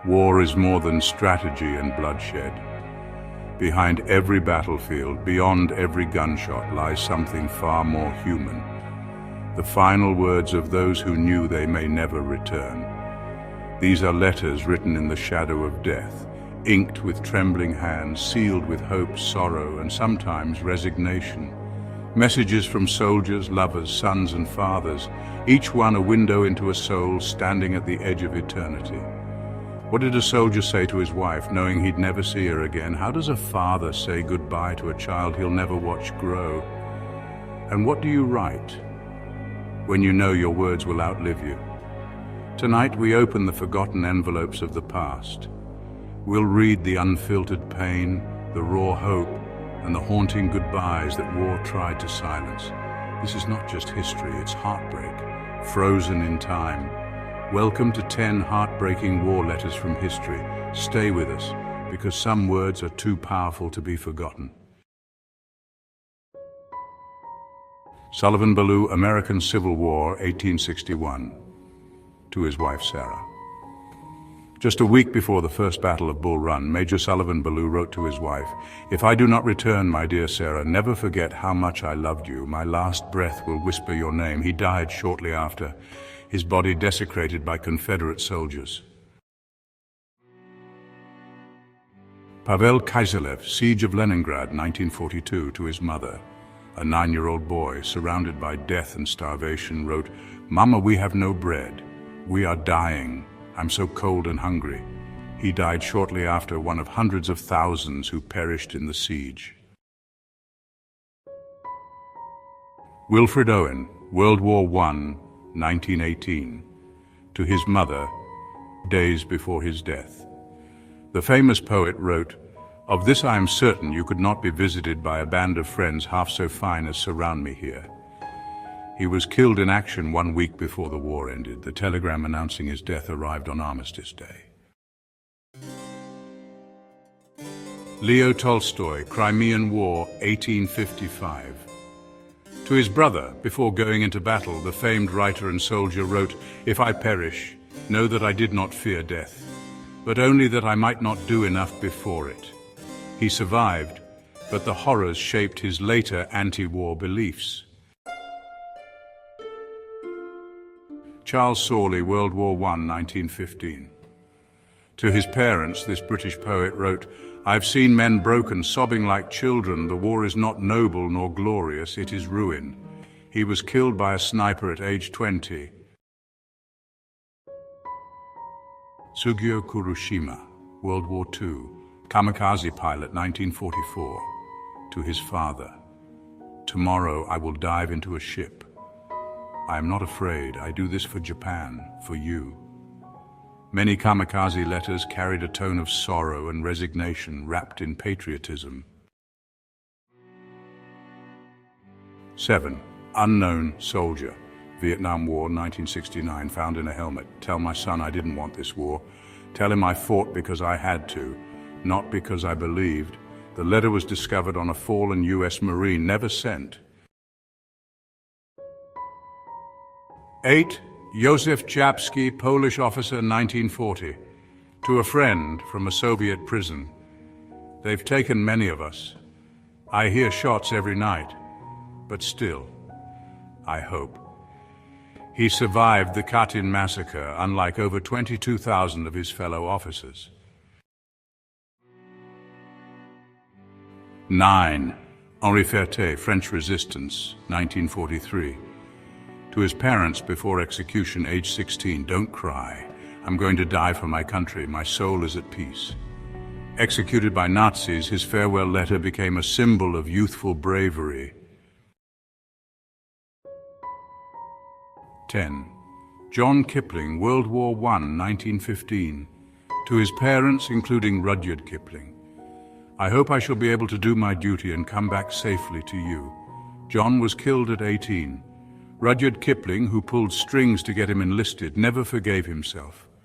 War is more than strategy and bloodshed. Behind every battlefield, beyond every gunshot, lies something far more human. The final words of those who knew they may never return. These are letters written in the shadow of death, inked with trembling hands, sealed with hope, sorrow, and sometimes resignation. Messages from soldiers, lovers, sons and fathers, each one a window into a soul standing at the edge of eternity. What did a soldier say to his wife, knowing he'd never see her again? How does a father say goodbye to a child he'll never watch grow? And what do you write when you know your words will outlive you? Tonight we open the forgotten envelopes of the past. We'll read the unfiltered pain, the raw hope, and the haunting goodbyes that war tried to silence. This is not just history, it's heartbreak, frozen in time. Welcome to 10 heartbreaking war letters from history. Stay with us, because some words are too powerful to be forgotten. Sullivan Ballou, American Civil War, 1861. To his wife, Sarah. Just a week before the First Battle of Bull Run, Major Sullivan Ballou wrote to his wife, "If I do not return, my dear Sarah, never forget how much I loved you. My last breath will whisper your name." He died shortly after, his body desecrated by Confederate soldiers. Pavel Kyzylev, Siege of Leningrad, 1942, to his mother. A 9-year-old boy, surrounded by death and starvation, wrote, "Mama, we have no bread. We are dying. I'm so cold and hungry." He died shortly after, one of hundreds of thousands who perished in the siege. Wilfred Owen, World War I, 1918. To his mother, days before his death. The famous poet wrote, "Of this I am certain, you could not be visited by a band of friends half so fine as surround me here." He was killed in action 1 week before the war ended. The telegram announcing his death arrived on Armistice Day. Leo Tolstoy, Crimean War, 1855. To his brother, before going into battle, the famed writer and soldier wrote, "If I perish, know that I did not fear death, but only that I might not do enough before it." He survived, but the horrors shaped his later anti-war beliefs. Charles Sawley, World War I, 1915. To his parents, this British poet wrote, "I've seen men broken, sobbing like children. The war is not noble nor glorious, it is ruin." He was killed by a sniper at age 20. Sugio Kurushima, World War II, kamikaze pilot, 1944. To his father, "Tomorrow I will dive into a ship. I am not afraid. I do this for Japan, for you." Many kamikaze letters carried a tone of sorrow and resignation wrapped in patriotism. 7. Unknown soldier. Vietnam War, 1969, found in a helmet. "Tell my son I didn't want this war. Tell him I fought because I had to, not because I believed." The letter was discovered on a fallen U.S. Marine, never sent. 8. Józef Czapski, Polish officer, 1940. To a friend from a Soviet prison. "They've taken many of us. I hear shots every night, but still, I hope." He survived the Katyn massacre, unlike over 22,000 of his fellow officers. 9. Henri Ferté, French Resistance, 1943. To his parents before execution, age 16, "Don't cry. I'm going to die for my country. My soul is at peace." Executed by Nazis, his farewell letter became a symbol of youthful bravery. 10. John Kipling, World War I, 1915. To his parents, including Rudyard Kipling, "I hope I shall be able to do my duty and come back safely to you." John was killed at 18. Rudyard Kipling, who pulled strings to get him enlisted, never forgave himself.